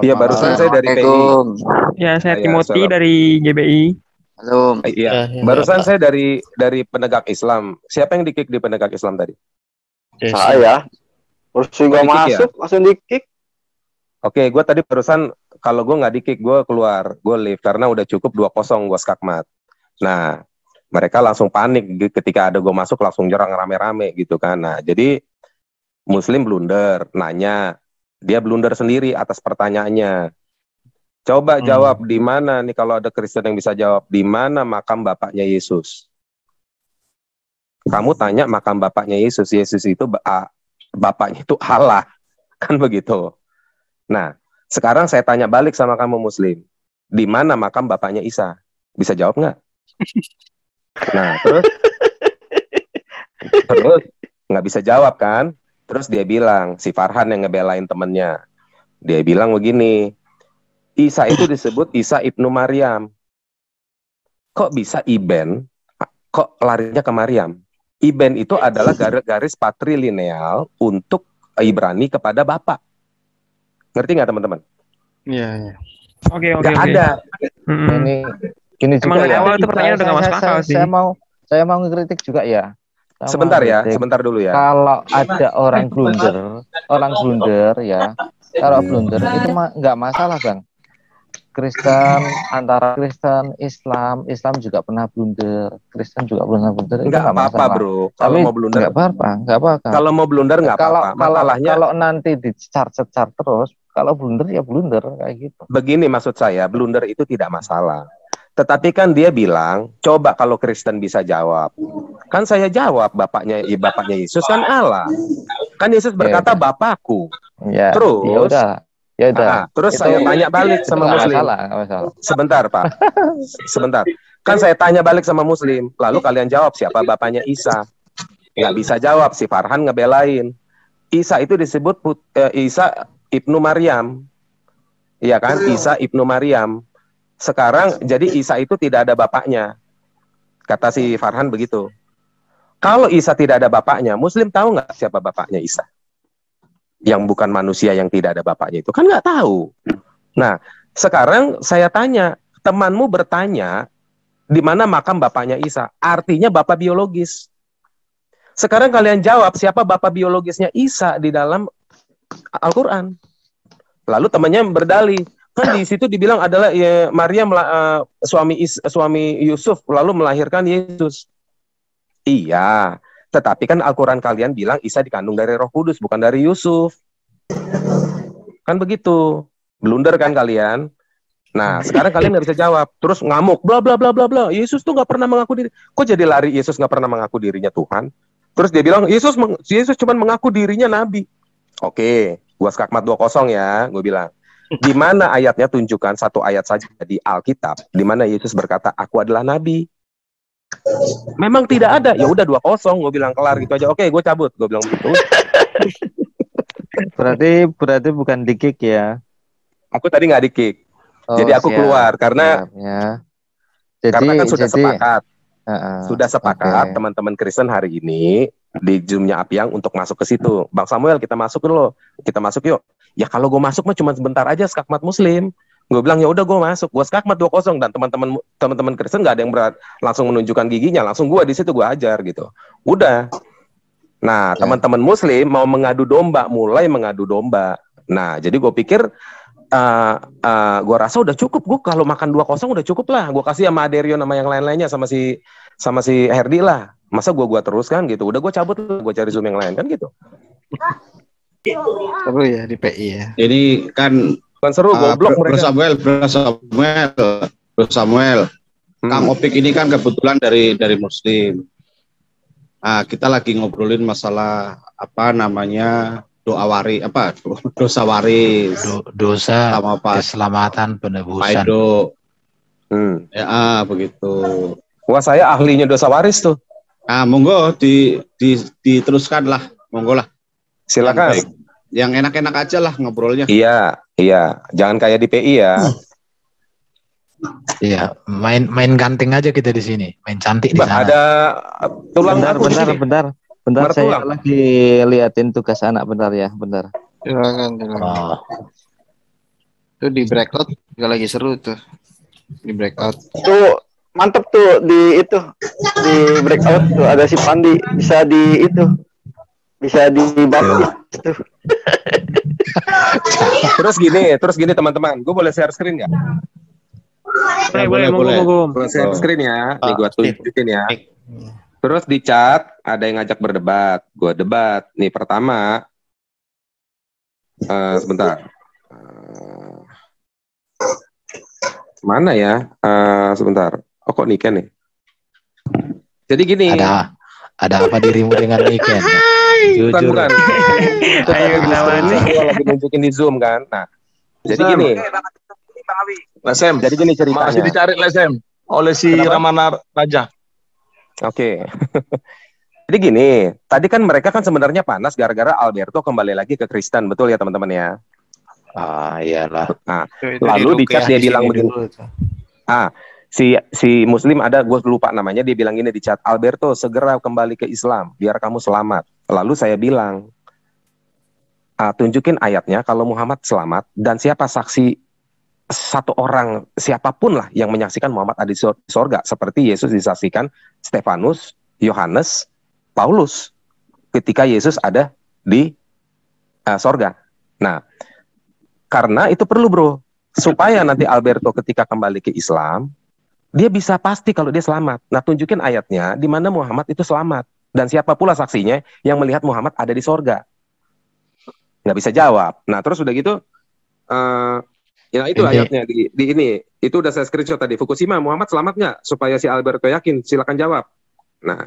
Iya, barusan saya dari PI. Assalamualaikum. Ya, saya Iya, Timothy salam. dari GBI. Halo. Iya, Ya, barusan Pak. saya dari penegak Islam. Siapa yang di-kick di penegak Islam tadi? Saya. Terus juga di-kick ya? masuk, langsung di-kick. Oke, gue tadi barusan kalau gue nggak di-kick, gue keluar, gue leave karena udah cukup 2-0 gue skakmat. Nah, mereka langsung panik ketika ada gue masuk langsung nyerang rame-rame gitu kan. Nah, jadi Muslim blunder, nanya, dia blunder sendiri atas pertanyaannya. Coba jawab di mana nih kalau ada Kristen yang bisa jawab di mana makam bapaknya Yesus? Kamu tanya makam bapaknya Yesus, Yesus itu bapaknya itu Allah, kan begitu. Nah, sekarang saya tanya balik sama kamu Muslim, di mana makam bapaknya Isa? Bisa jawab nggak? Nah, terus nggak bisa jawab kan? Terus dia bilang, si Farhan yang ngebelain temennya, dia bilang begini, Isa itu disebut Isa ibnu Maryam. Kok bisa Iben? Kok larinya ke Maryam? Iben itu adalah garis patrilineal untuk Ibrani kepada Bapak. Ngerti nggak teman-teman? Iya. Oke. Nggak ada. Ini Emang juga dari ya. awal itu pertanyaan udah nggak masuk akal sih. Saya mau ngekritik juga ya. Sebentar ya, sebentar dulu ya. Kalau ada orang blunder ya. Kalau blunder itu nggak masalah, Bang. Kristen, antara Kristen, Islam juga pernah blunder, Kristen juga pernah blunder. Nggak apa-apa bro, kalau mau blunder nggak apa-apa. Kalau mau blunder nggak apa-apa. Masalahnya kalau nanti dicecar terus, kalau blunder ya blunder kayak gitu. Begini maksud saya, blunder itu tidak masalah. Tetapi kan dia bilang, coba kalau Kristen bisa jawab. Kan saya jawab, bapaknya Yesus kan Allah. Kan Yesus berkata Bapakku. Ya, terus ya udah. Terus saya tanya balik sama Muslim. Masalah. Sebentar, Pak. Sebentar. Kan saya tanya balik sama Muslim. Lalu kalian jawab siapa bapaknya Isa? Nggak bisa jawab. Si Farhan ngebelain. Isa itu disebut Isa ibnu Maryam. Iya kan? Isa ibnu Maryam. Sekarang jadi Isa itu tidak ada bapaknya. Kata si Farhan begitu. Kalau Isa tidak ada bapaknya, Muslim tahu nggak siapa bapaknya Isa? Yang bukan manusia yang tidak ada bapaknya itu kan nggak tahu. Nah, sekarang saya tanya, temanmu bertanya di mana makam bapaknya Isa? Artinya bapak biologis. Sekarang kalian jawab siapa bapak biologisnya Isa di dalam Al-Quran. Lalu temannya berdalih, kan di situ dibilang adalah ya, Maria suami Yusuf lalu melahirkan Yesus. Iya. Tetapi kan Al-Quran kalian bilang Isa dikandung dari Roh Kudus, bukan dari Yusuf. Kan begitu. Blunder kan kalian? Nah, sekarang kalian nggak bisa jawab. Terus ngamuk, bla bla bla bla bla. Yesus tuh nggak pernah mengaku diri. Kok jadi lari Yesus nggak pernah mengaku dirinya Tuhan? Terus dia bilang, Yesus cuma mengaku dirinya Nabi. Oke, gua skakmat 2-0 ya, gue bilang. Di mana ayatnya tunjukkan satu ayat saja di Alkitab, di mana Yesus berkata, aku adalah Nabi. Memang tidak ada, ya udah 2-0, gue bilang kelar gitu aja. Oke, gue cabut, gue bilang begitu. Berarti bukan di-kick ya? Aku tadi nggak di-kick, jadi aku keluar karena karena kan sudah sepakat, teman-teman Kristen hari ini di Zoom-nya Apiang untuk masuk ke situ. Bang Samuel, kita masuk dulu, kita masuk yuk. Ya kalau gue masuk mah cuma sebentar aja skakmat Muslim. Gue bilang ya udah gue masuk, gue skakmat 2-0 dan teman-teman Kristen nggak ada yang langsung menunjukkan giginya, langsung gue di situ gue ajar gitu. Udah. Nah teman-teman Muslim mau mulai mengadu domba. Nah jadi gue pikir gue rasa udah cukup, gue kalau makan 2-0 udah cukup lah. Gue kasih sama Aderion sama yang lain-lainnya sama si Herdi lah. Masa gue terus kan gitu. Udah gue cabut, gue cari Zoom yang lain kan gitu. Seru ya di PI ya. Ini kan seru, goblok mereka. Bro Samuel. Kang Opik ini kan kebetulan dari Muslim. Nah, kita lagi ngobrolin masalah dosa waris. Dosa sama keselamatan penebusan. Ya, begitu. Wah, saya ahlinya dosa waris tuh. Nah, monggo diteruskan lah, monggo lah. Silakan. Yang enak-enak aja lah ngobrolnya. Iya. Jangan kayak di PI ya. Iya, main ganting aja kita di sini, main cantik di sana. Ada tulang bentar. Saya lagi liatin tugas anak bentar ya, bentar. Silakan. Itu di breakout juga lagi seru tuh. Di breakout. Tuh mantep tuh di breakout tuh ada si Pandi bisa dibahas tuh. Terus gini teman-teman, gue boleh share screen nggak? Boleh, monggo. Gue share screen ya, nih gue tunjukin ya. Terus di chat ada yang ngajak berdebat, gue debat. Nih pertama, sebentar. Mana ya? Sebentar. Oh kok Niken nih? Jadi gini. Ada apa dirimu dengan Niken? Jujur. Bukan. Ayo lawan nih. Gue lagi nunjukin di Zoom kan. Nah, jadi gini. Lesem. Jadi gini ceritanya. Masih dicari Lesem oleh si Ramana Raja. Oke. Jadi gini, tadi kan mereka kan sebenarnya panas gara-gara Alberto kembali lagi ke Kristen, betul ya teman-teman ya? Iyalah. Nah, lalu di chat dia bilang begini. Si Muslim ada, gue lupa namanya, dia bilang gini di chat, Alberto segera kembali ke Islam, biar kamu selamat. Lalu saya bilang, tunjukin ayatnya kalau Muhammad selamat dan siapa saksi satu orang siapapun lah yang menyaksikan Muhammad ada di sorga seperti Yesus disaksikan Stefanus, Yohanes, Paulus ketika Yesus ada di sorga. Nah, karena itu perlu bro, supaya nanti Alberto ketika kembali ke Islam dia bisa pasti kalau dia selamat. Nah, tunjukin ayatnya di mana Muhammad itu selamat dan siapa pula saksinya yang melihat Muhammad ada di sorga. Nggak bisa jawab. Nah, terus udah gitu. Ya itu ayatnya di ini. Itu udah saya screenshot tadi. Fukushima, Muhammad selamat nggak? Supaya si Alberto yakin, silakan jawab. Nah,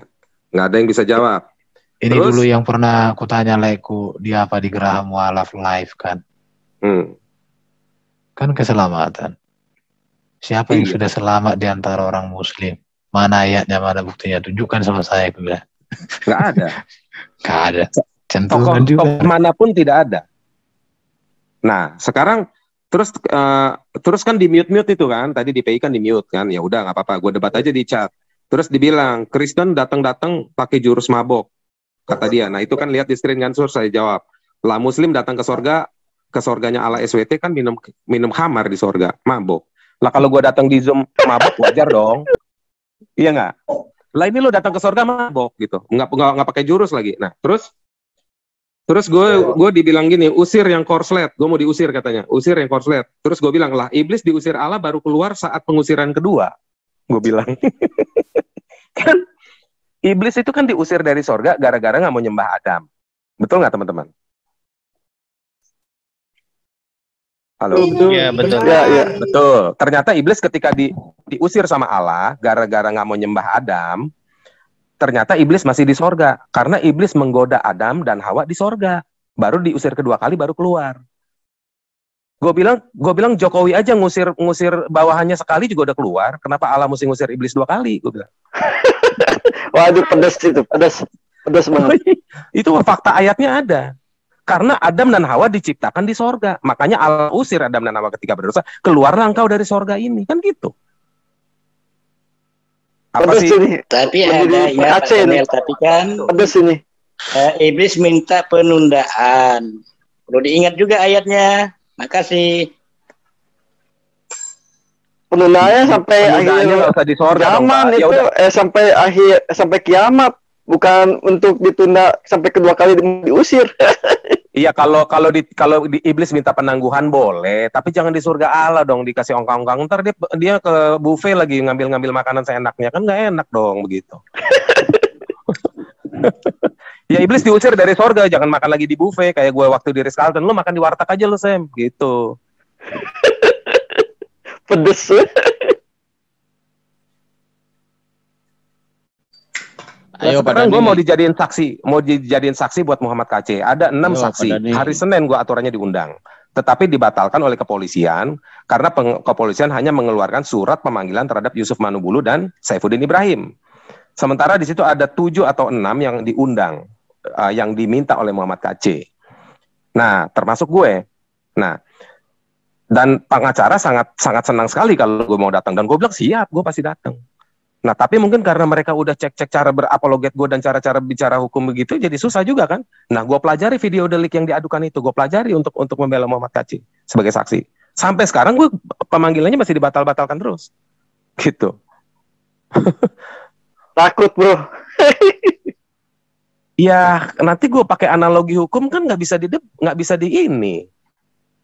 nggak ada yang bisa jawab. Ini terus, dulu yang pernah aku tanya Leku, dia apa di Geraham Mualaf live kan? Kan keselamatan. Siapa yang sudah selamat di antara orang Muslim? Mana ayatnya, mana buktinya? Tunjukkan sama saya. Nggak ada. Nggak ada. Tokoh manapun tidak ada. Nah, sekarang terus kan di mute itu kan, tadi di PI kan di mute kan, ya udah nggak apa-apa, gue debat aja di chat. Terus dibilang Kristen datang pakai jurus mabok, kata dia. Nah itu kan lihat di screen kan, saya jawab, lah Muslim datang ke sorganya ala SWT kan minum khamar di sorga, mabok. Lah kalau gue datang di Zoom mabok wajar dong, iya nggak? Lah ini lo datang ke sorga mabok gitu, nggak pakai jurus lagi. Nah Terus gue dibilang gini, usir yang korslet. Gue mau diusir katanya, usir yang korslet. Terus gue bilang, lah iblis diusir Allah baru keluar saat pengusiran kedua. Gue bilang. Kan iblis itu kan diusir dari sorga gara-gara nggak mau nyembah Adam. Betul nggak teman-teman? Halo? Iya, betul. Ya. Betul. Ternyata iblis ketika diusir sama Allah gara-gara nggak mau nyembah Adam, ternyata iblis masih di sorga karena iblis menggoda Adam dan Hawa di sorga, baru diusir kedua kali baru keluar. Gue bilang Jokowi aja ngusir bawahannya sekali juga udah keluar, kenapa Allah mesti ngusir iblis dua kali? Gue bilang. Waduh pedas banget. Itu fakta ayatnya ada. Karena Adam dan Hawa diciptakan di sorga, makanya Allah usir Adam dan Hawa ketika berdosa, keluarlah engkau dari sorga ini, kan gitu. Apa sih? Tapi ada ya Pak Daniel, tapi kan iblis minta penundaan. Perlu diingat juga ayatnya. Makasih. Penundaannya sampai akhir zaman itu sampai kiamat, bukan untuk ditunda sampai kedua kali diusir. Iya, kalau di iblis minta penangguhan boleh, tapi jangan di surga Allah dong dikasih ongkang-ongkang. Ntar dia ke buffet lagi ngambil makanan seenaknya, kan nggak enak dong begitu. Ya iblis diusir dari surga, jangan makan lagi di buffet kayak gue waktu di Ritz-Carlton, lu makan di warteg aja lu Sam, gitu. Pedes. Ayo, sekarang gue mau dijadiin saksi buat Muhammad KC. Ada 6 saksi. Hari Senin gue aturannya diundang, tetapi dibatalkan oleh kepolisian karena kepolisian hanya mengeluarkan surat pemanggilan terhadap Yusuf Manubulu dan Saifuddin Ibrahim. Sementara di situ ada 7 atau 6 yang diundang, yang diminta oleh Muhammad KC. Nah, termasuk gue. Nah, dan pengacara sangat senang sekali kalau gue mau datang, dan gue bilang siap, gue pasti datang. Nah, tapi mungkin karena mereka udah cek cara berapologet gue dan cara-cara bicara hukum begitu, jadi susah juga kan. Nah, gue pelajari video delik yang diadukan itu, gue pelajari untuk membela Muhammad KC sebagai saksi. Sampai sekarang gue pemanggilannya masih dibatal-batalkan terus. Gitu. Takut, bro. Ya nanti gue pakai analogi hukum kan nggak bisa di ini.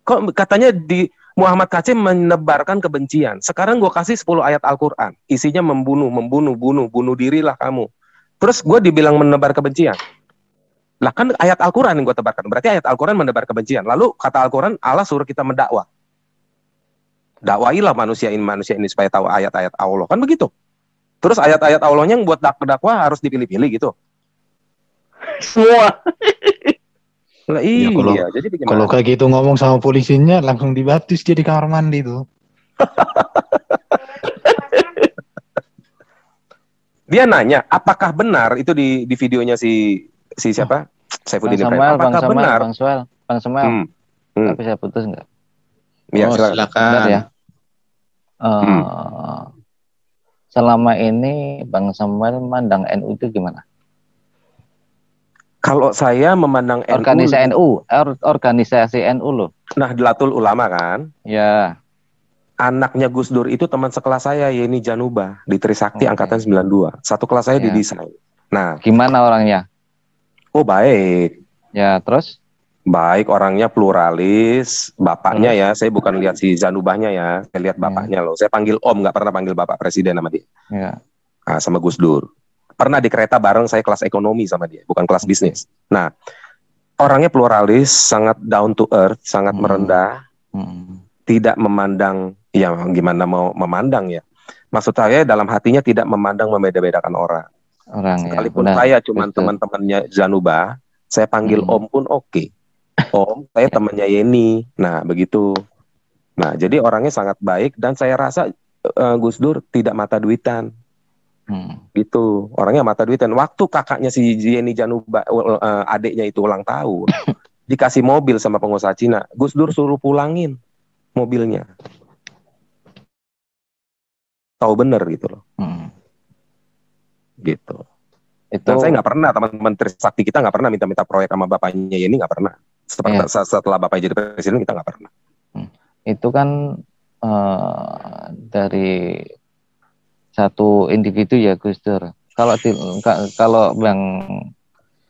Kok katanya di Muhammad KC menebarkan kebencian. Sekarang gue kasih 10 ayat Al-Quran. Isinya bunuh dirilah kamu. Terus gue dibilang menebar kebencian. Lah kan ayat Al-Quran yang gue tebarkan. Berarti ayat Al-Quran menebar kebencian. Lalu kata Al-Quran, Allah suruh kita mendakwah. Dakwailah manusia ini supaya tahu ayat-ayat Allah. Kan begitu. Terus ayat-ayat Allahnya yang buat dakwah harus dipilih-pilih gitu. Semua. Lah, Ya, jadi kalau kayak gitu ngomong sama polisinya langsung dibaptis dia di kamar mandi tuh. Dia nanya, apakah benar itu di videonya si siapa? Saifuddin Ibrahim. Apakah benar? Bang Samuel. Tapi saya putus nggak? Ya, silakan. Benar ya. Selama ini Bang Samuel memandang NU itu gimana? Kalau saya memandang organisasi NU loh. Nahdlatul Ulama kan? Ya. Anaknya Gus Dur itu teman sekelas saya, Yeni Januba di Trisakti angkatan 92. Satu kelas saya didesain. Nah, gimana orangnya? Oh, baik. Ya, terus? Baik, orangnya pluralis, bapaknya ya, saya bukan lihat si Zanubahnya ya, saya lihat bapaknya loh. Saya panggil Om, nggak pernah panggil Bapak Presiden sama dia. Ya. Nah, sama Gus Dur. Pernah di kereta bareng saya kelas ekonomi sama dia, bukan kelas bisnis. Nah, orangnya pluralis, sangat down to earth, sangat merendah, tidak memandang, ya gimana mau memandang ya. Maksud saya dalam hatinya tidak memandang membeda-bedakan orang. Sekalipun saya cuma teman-temannya Zanuba, saya panggil Om pun oke. Om, saya temannya Yeni. Nah, begitu. Nah, jadi orangnya sangat baik dan saya rasa Gus Dur tidak mata duitan. Gitu. Orangnya mata duitan. Waktu kakaknya si Yeni Januba, adiknya itu ulang tahun, dikasih mobil sama pengusaha Cina, Gus Dur suruh pulangin mobilnya. Tahu bener gitu loh. Gitu. Dan saya nggak pernah, teman-teman Trisakti kita nggak pernah minta proyek sama bapaknya Yeni, nggak pernah. Setelah bapaknya jadi presiden kita nggak pernah. Itu kan dari satu individu ya Gus Dur. Kalau Bang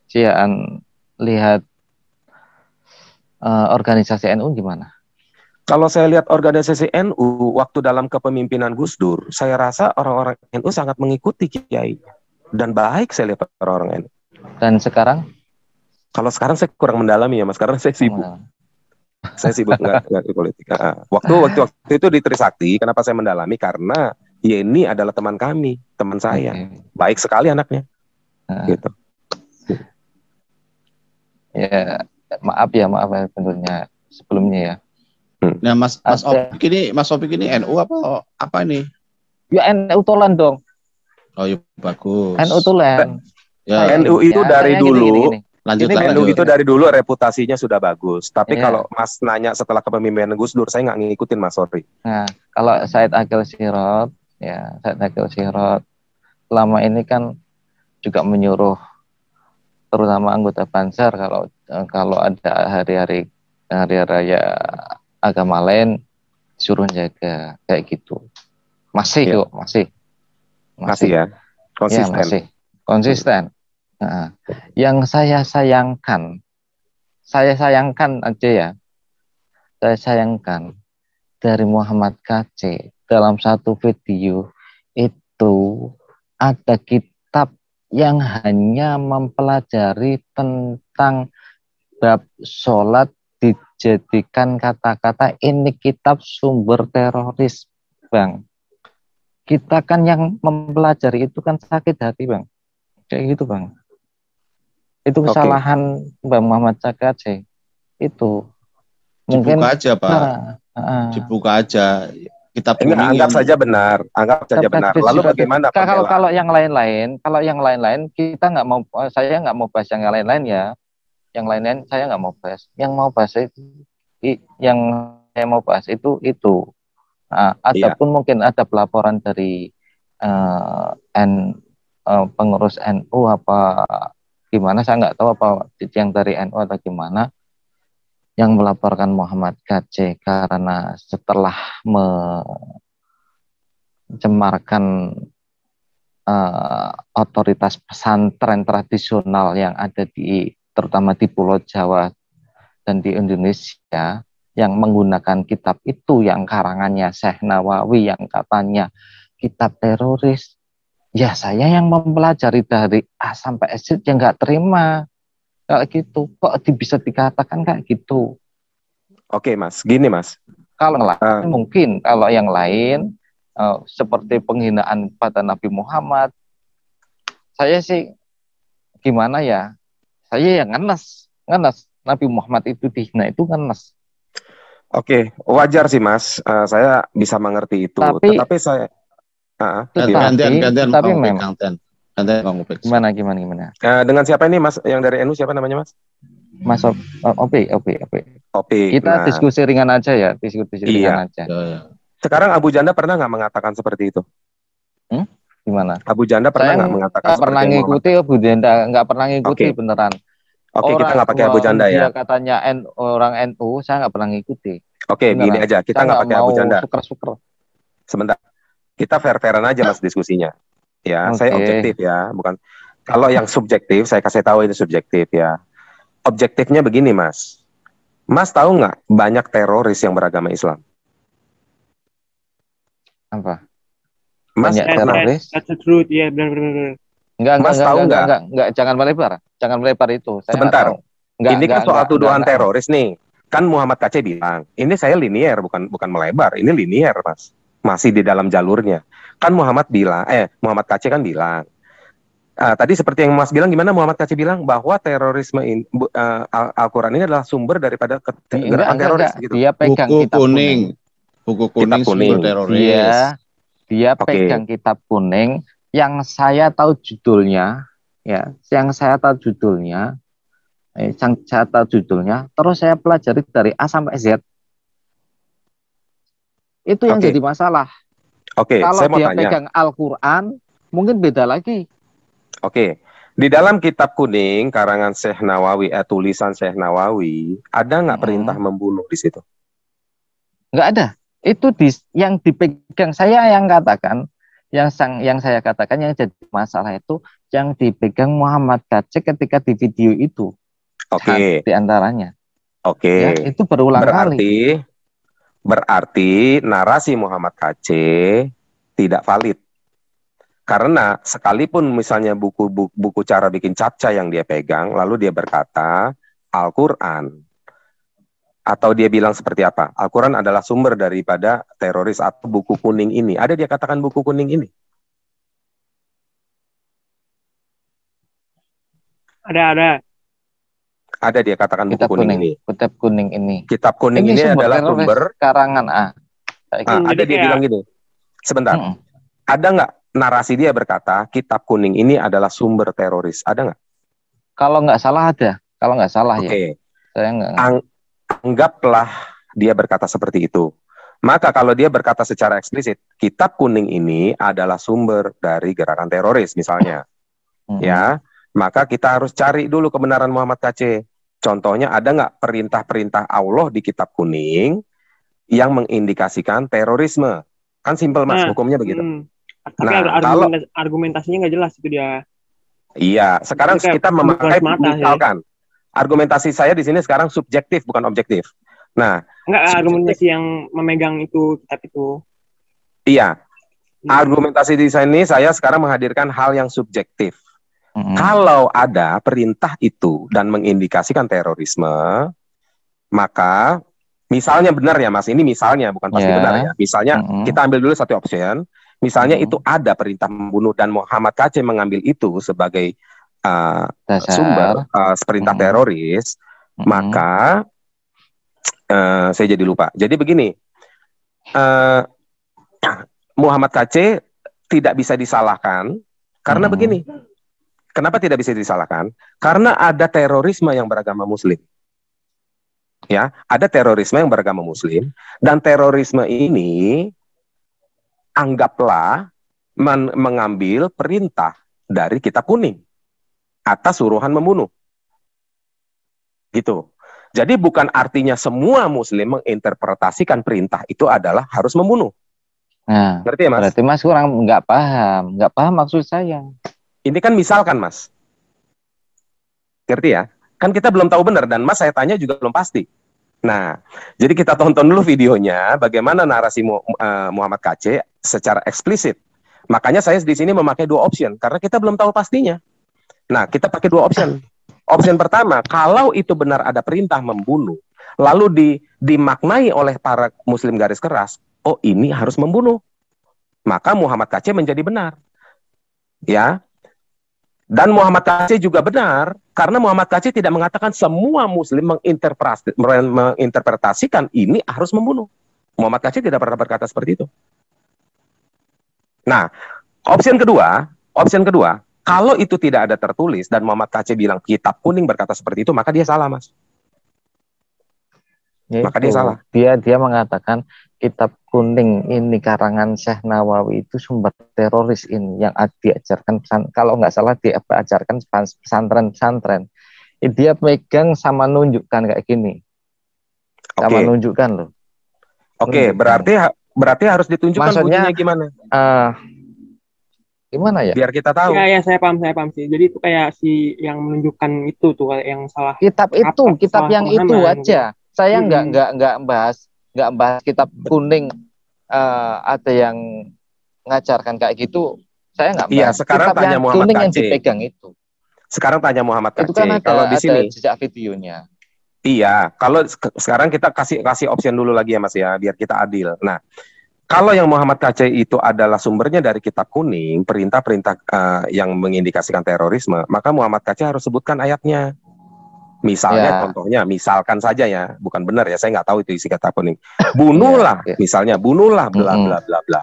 Cian lihat organisasi NU gimana? Kalau saya lihat organisasi NU waktu dalam kepemimpinan Gus Dur, saya rasa orang-orang NU sangat mengikuti Kiai dan baik saya lihat orang-orang NU. Dan sekarang? Kalau sekarang saya kurang mendalami ya Mas, karena saya sibuk. Saya sibuk nggak di politik. Waktu itu di Trisakti, kenapa saya mendalami? Karena Yeni adalah teman kami, teman saya, baik sekali anaknya. Gitu. Ya maaf ya tentunya sebelumnya ya. Nah Mas Opik ini NU apa ini? Ya NU Tolan dong. Oh ya bagus. NU Tolan. Ya. NU itu dari dulu. NU itu dari dulu reputasinya sudah bagus. Tapi kalau Mas nanya setelah kepemimpinan Gus Dur, saya nggak ngikutin Mas, sorry. Nah, kalau Said Akil Sirot, selama ini kan juga menyuruh terutama anggota Banser kalau ada hari raya agama lain suruh jaga kayak gitu. Masih ya. Konsisten. Ya, masih konsisten. Nah, yang saya sayangkan aja ya, saya sayangkan dari Muhammad KC dalam satu video itu ada kitab yang hanya mempelajari tentang bab sholat dijadikan kata-kata ini kitab sumber teroris, Bang. Kita kan yang mempelajari itu kan sakit hati, Bang. Kayak gitu, Bang. Itu kesalahan Bang Muhammad KC. Itu mungkin dibuka aja, Pak. Dibuka aja. Kita anggap saja benar. Lalu bagaimana? Kalau yang lain-lain kita nggak mau. Saya nggak mau bahas yang lain-lain ya. Yang lain-lain saya nggak mau bahas. Yang saya mau bahas itu. Ataupun mungkin ada pelaporan dari pengurus NU apa gimana, saya nggak tahu apa yang dari NU atau gimana. yang melaporkan Muhammad KC karena setelah mencemarkan otoritas pesantren tradisional yang ada terutama di Pulau Jawa dan di Indonesia yang menggunakan kitab itu yang karangannya Syekh Nawawi yang katanya kitab teroris. Ya saya yang mempelajari dari A sampai Z yang nggak terima kayak gitu. Kok bisa dikatakan kayak gitu? Oke Mas, gini Mas. Kalau lain mungkin, kalau yang lain seperti penghinaan pada Nabi Muhammad, saya sih gimana ya? Saya yang ngenes Nabi Muhammad itu dihina itu ngenes. Oke, wajar sih Mas. Saya bisa mengerti itu. Tetapi saya gantian tapi Bang Upik. Gimana? Dengan siapa ini Mas? Yang dari NU siapa namanya Mas? Mas Opi. Kita Nah, diskusi ringan aja ya, ringan aja. Sekarang Abu Janda pernah nggak mengatakan seperti itu? Gimana? Abu Janda pernah nggak mengatakan seperti itu? Pernah ngikuti Abu Janda, nggak pernah ngikuti beneran. Oke, kita nggak pakai Abu Janda ya. Dia katanya orang NU, saya nggak pernah ngikuti. Oke, gini aja, kita nggak pakai Abu Janda. Suker. Sebentar, kita fair-fairan aja Mas diskusinya. Ya, saya objektif ya, bukan. Kalau yang subjektif, saya kasih tahu ini subjektif ya. Objektifnya begini Mas. Mas tahu nggak banyak teroris yang beragama Islam? Apa? Mas teroris? That's the truth, ya benar. Enggak, jangan melebar itu. Saya sebentar. Ini kan soal tuduhan teroris nih. Kan Muhammad KC bilang, ini saya linier bukan melebar, ini linier Mas. Masih di dalam jalurnya. Kan Muhammad KC kan bilang. Tadi seperti yang Mas bilang, gimana Muhammad KC bilang bahwa terorisme ini, Al-Quran ini adalah sumber daripada gerakan teroris. Gitu. Dia pegang kitab kuning. Buku kuning sumber teroris. Dia pegang kitab kuning yang saya tahu judulnya, ya, terus saya pelajari dari A sampai Z. Itu yang jadi masalah. Kalau saya mau dia tanya. pegang Al-Quran, mungkin beda lagi. Di dalam kitab kuning karangan Syekh Nawawi, tulisan Syekh Nawawi, ada nggak perintah membunuh di situ? Nggak ada. Itu yang dipegang, saya yang katakan, yang saya katakan yang jadi masalah itu yang dipegang Muhammad KC ketika di video itu. Di antaranya. Ya, itu berulang kali. Berarti narasi Muhammad KC tidak valid. Karena sekalipun misalnya buku cara bikin captcha yang dia pegang, lalu dia berkata Al-Quran, atau dia bilang seperti apa? Al-Quran adalah sumber daripada teroris atau buku kuning ini. Ada dia katakan buku kuning ini? Ada dia katakan buku kuning ini. Kitab kuning ini. Kitab kuning ini adalah sumber karangan A. Ada dia bilang gini. Sebentar. Ada nggak narasi dia berkata kitab kuning ini adalah sumber teroris? Ada nggak? Kalau nggak salah ada. Kalau nggak salah ya. Saya nggak. Anggaplah dia berkata seperti itu. Maka kalau dia berkata secara eksplisit, kitab kuning ini adalah sumber dari gerakan teroris misalnya. Ya, maka kita harus cari dulu kebenaran Muhammad KC. Contohnya ada nggak perintah-perintah Allah di kitab kuning yang mengindikasikan terorisme? Kan simpel Mas, hukumnya begitu. Tapi argumentasinya nggak jelas itu dia. Iya, sekarang kita memakai misalkan. Argumentasi saya di sini sekarang subjektif bukan objektif. Nah, enggak argumentasi yang memegang itu kitab itu. Iya. Argumentasi di sini saya sekarang menghadirkan hal yang subjektif. Kalau ada perintah itu dan mengindikasikan terorisme, maka misalnya benar ya Mas, ini misalnya bukan pasti benar ya. Misalnya kita ambil dulu satu option, misalnya itu ada perintah membunuh dan Muhammad KC mengambil itu sebagai sumber perintah teroris, maka saya jadi lupa. Jadi begini, Muhammad KC tidak bisa disalahkan karena begini. Kenapa tidak bisa disalahkan? Karena ada terorisme yang beragama Muslim. Ya, ada terorisme yang beragama Muslim dan terorisme ini anggaplah mengambil perintah dari kitab kuning atas suruhan membunuh. Gitu. Jadi bukan artinya semua muslim menginterpretasikan perintah itu adalah harus membunuh. Nah, ngerti ya, Mas? Berarti Mas kurang nggak paham maksud saya. Ini kan misalkan, Mas. Ngerti ya? Kan kita belum tahu benar, dan Mas saya tanya juga belum pasti. Nah, jadi kita tonton dulu videonya bagaimana narasi Muhammad KC secara eksplisit. Makanya saya di sini memakai 2 option karena kita belum tahu pastinya. Nah, kita pakai 2 option. Option pertama, kalau itu benar ada perintah membunuh, lalu dimaknai oleh para muslim garis keras, oh ini harus membunuh. Maka Muhammad KC menjadi benar. Ya. Dan Muhammad KC juga benar karena Muhammad KC tidak mengatakan semua muslim menginterpretasikan ini harus membunuh. Muhammad KC tidak pernah berkata seperti itu. Nah, option kedua, kalau itu tidak ada tertulis dan Muhammad KC bilang kitab kuning berkata seperti itu, maka dia salah, Mas. Maka dia salah. Dia mengatakan kitab kuning ini karangan Syekh Nawawi itu sumber teroris ini yang diajarkan, kalau nggak salah diajarkan pesantren-pesantren. Dia pegang sama nunjukkan kayak gini. Sama nunjukkan loh. Oke, berarti harus ditunjukkan bunyinya gimana? Gimana ya? Biar kita tahu. Ya, saya paham sih. Jadi itu kayak si yang menunjukkan itu tuh yang salah. Kitab yang itu aja. Saya nggak bahas kitab kuning, ada yang ngajarkan kayak gitu. Saya nggak bahas. Iya, sekarang kitab tanya yang Muhammad kuning KC. yang dipegang itu. Sekarang tanya Muhammad KC. Itu kan kalau di sini jejak videonya. Iya, kalau sekarang kita kasih opsi dulu lagi ya Mas ya, biar kita adil. Nah, kalau yang Muhammad KC itu adalah sumbernya dari kitab kuning, perintah-perintah yang mengindikasikan terorisme, maka Muhammad KC harus sebutkan ayatnya. Misalnya, contohnya, misalkan saja ya, bukan benar ya, saya nggak tahu itu isi kitab kuning. Bunuhlah, misalnya, bunuhlah, bla bla bla bla.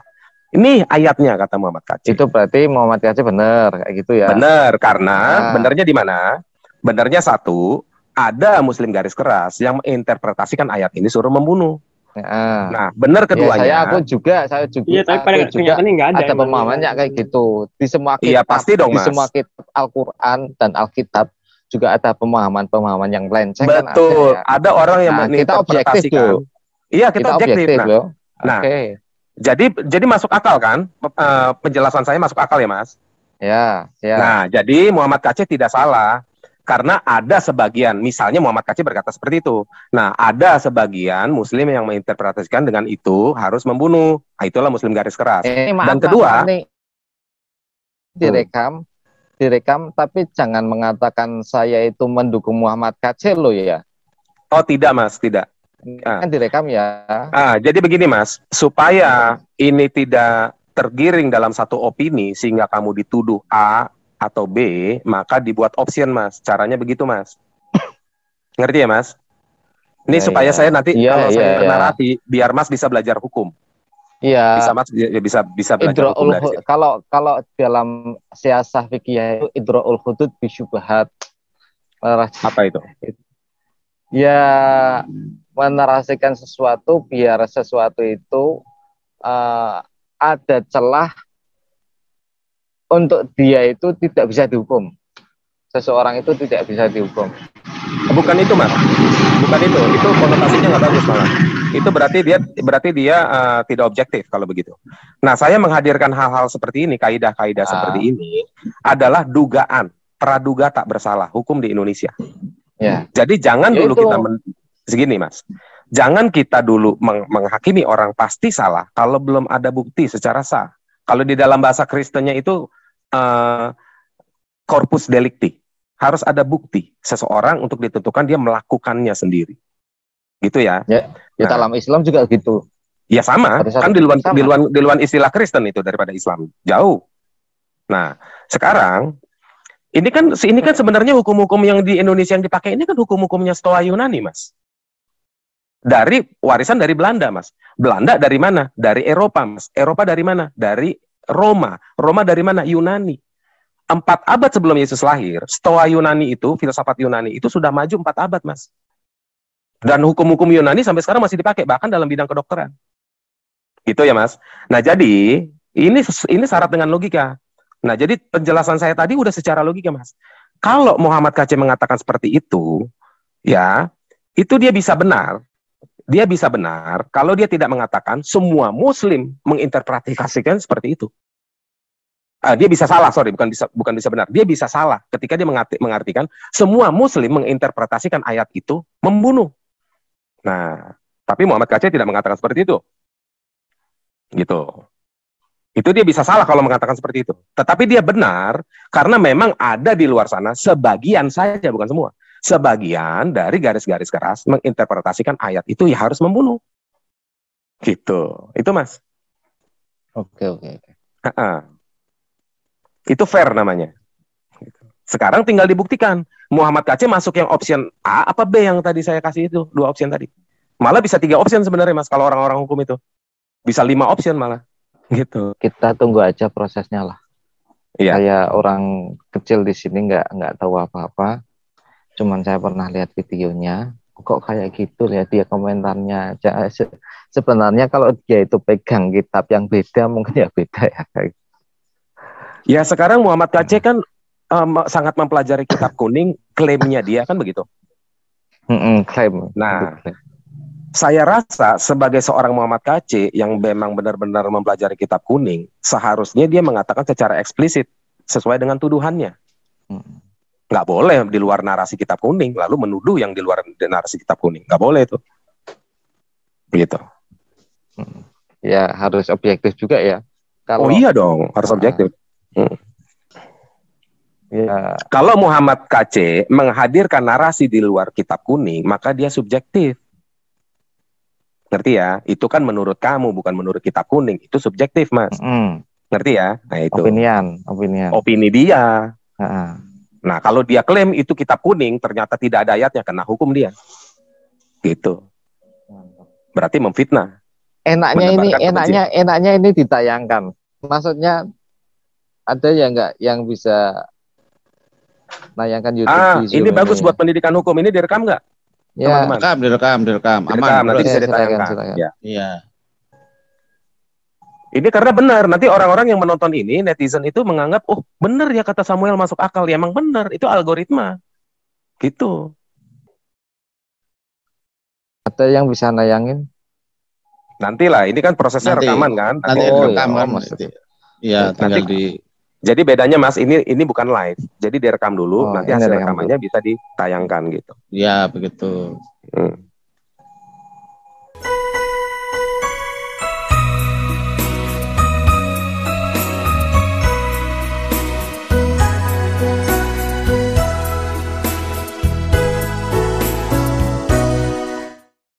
Ini ayatnya kata Muhammad KC. Itu berarti Muhammad KC benar kayak gitu ya? Benar, karena benernya di mana? Benernya satu, ada muslim garis keras yang menginterpretasikan ayat ini suruh membunuh. Nah, benar keduanya. Saya juga. Iya, tapi pada kenyataannya nggak ada. Ada pemahamannya kayak gitu. Di semua kitab, iya, pasti dong, di semua kitab Al-Quran dan Alkitab juga ada pemahaman yang melenceng. Betul. Kan ada orang yang menginterpretasikan. Iya, kita objektif. Nah, jadi masuk akal kan? Penjelasan saya masuk akal ya, Mas? Ya. Nah, jadi Muhammad KC tidak salah. Karena ada sebagian, misalnya Muhammad KC berkata seperti itu. Nah, ada sebagian muslim yang menginterpretasikan dengan itu harus membunuh. Nah, itulah muslim garis keras. Dan kedua, direkam, tapi jangan mengatakan saya itu mendukung Muhammad KC loh ya. Oh, tidak Mas, tidak. Kan direkam ya. Jadi begini Mas, supaya ini tidak tergiring dalam satu opini sehingga kamu dituduh A atau B, maka dibuat option Mas. Caranya begitu Mas. Ngerti ya Mas? Ini supaya saya nanti kalau saya bernarasi, biar Mas bisa belajar hukum. Iya. Bisa Mas bisa belajar hukum dari sini. Kalau dalam siasah fikih itu idra'ul hudud bisyubhat. Apa itu? Ya, menarasikan sesuatu biar sesuatu itu ada celah untuk dia itu tidak bisa dihukum. Seseorang itu tidak bisa dihukum. Bukan itu Mas. Bukan itu konotasinya nggak bagus malah. Itu berarti dia tidak objektif kalau begitu. Nah, saya menghadirkan hal-hal seperti ini, kaidah-kaidah seperti ini adalah dugaan, praduga tak bersalah hukum di Indonesia. Ya. Jadi jangan dulu kita segini Mas. Jangan kita dulu menghakimi orang pasti salah kalau belum ada bukti secara sah. Kalau di dalam bahasa Kristennya itu corpus delicti. Harus ada bukti seseorang untuk ditentukan dia melakukannya sendiri. Gitu ya. Dalam Islam juga gitu. Ya sama, kan di luar istilah Kristen itu daripada Islam. Jauh. Nah, sekarang ini kan sebenarnya hukum-hukum yang di Indonesia yang dipakai ini kan hukum-hukumnya Stoa Yunani, Mas. Warisan dari Belanda, Mas. Belanda dari mana? Dari Eropa, Mas. Eropa dari mana? Dari Roma. Roma dari mana? Yunani. 4 abad sebelum Yesus lahir, Stoa Yunani itu, filsafat Yunani itu sudah maju 4 abad, Mas. Dan hukum-hukum Yunani sampai sekarang masih dipakai, bahkan dalam bidang kedokteran. Gitu ya, Mas. Nah, jadi ini syarat dengan logika. Nah, jadi penjelasan saya tadi udah secara logika, Mas. Kalau Muhammad KC mengatakan seperti itu, ya, itu dia bisa benar. Dia bisa benar kalau dia tidak mengatakan semua Muslim menginterpretasikan seperti itu. Dia bisa salah, sorry, bukan bisa benar. Dia bisa salah ketika dia mengartikan semua Muslim menginterpretasikan ayat itu membunuh. Nah, tapi Muhammad KC tidak mengatakan seperti itu. Gitu. Itu dia bisa salah kalau mengatakan seperti itu. Tetapi dia benar karena memang ada di luar sana sebagian saja, bukan semua. Sebagian dari garis-garis keras menginterpretasikan ayat itu ya harus membunuh. Gitu. Itu Mas. Oke. Itu fair namanya. Sekarang tinggal dibuktikan. Muhammad KC masuk yang option A apa B yang tadi saya kasih itu. 2 option tadi. Malah bisa 3 option sebenarnya Mas. Kalau orang-orang hukum itu. Bisa 5 option malah. Gitu. Kita tunggu aja prosesnya lah. Iya. Saya orang kecil di sini nggak tahu apa-apa. Cuman saya pernah lihat videonya. Kok kayak gitu ya dia komentarnya. Sebenarnya kalau dia itu pegang kitab yang beda mungkin ya beda ya. Ya sekarang Muhammad KC kan sangat mempelajari kitab kuning, klaimnya dia kan begitu. Klaim. Nah, saya rasa sebagai seorang Muhammad KC yang memang benar-benar mempelajari kitab kuning, seharusnya dia mengatakan secara eksplisit sesuai dengan tuduhannya. Nggak boleh di luar narasi kitab kuning, lalu menuduh yang di luar narasi kitab kuning. Nggak boleh itu. Begitu. Ya harus objektif juga ya. Oh iya dong, harus objektif. Ya. Kalau Muhammad KC menghadirkan narasi di luar kitab kuning, maka dia subjektif. Ngerti ya? Itu kan menurut kamu, bukan menurut kitab kuning. Itu subjektif, Mas. Ngerti ya? Nah itu. Opini dia. Nah kalau dia klaim itu kitab kuning, ternyata tidak ada ayatnya, kena hukum dia. Gitu. Berarti memfitnah. Enaknya ini ditayangkan. Maksudnya ada ya nggak yang bisa nayangkan YouTube? Ini bagus buat pendidikan hukum. Ini direkam nggak? Ya. Teman-teman. Direkam. Aman. Nanti bisa ditayangkan. Iya. Ini karena benar. Nanti orang-orang yang menonton ini, netizen itu menganggap, oh benar ya kata Samuel masuk akal. Ya emang benar. Itu algoritma. Gitu. Ada yang bisa nayangin? Nantilah. Ini kan prosesnya rekaman kan? Nanti rekaman. Iya, tinggal di. Jadi bedanya Mas, ini bukan live. Jadi direkam dulu, nanti hasil rekamannya bisa ditayangkan gitu. Iya, begitu.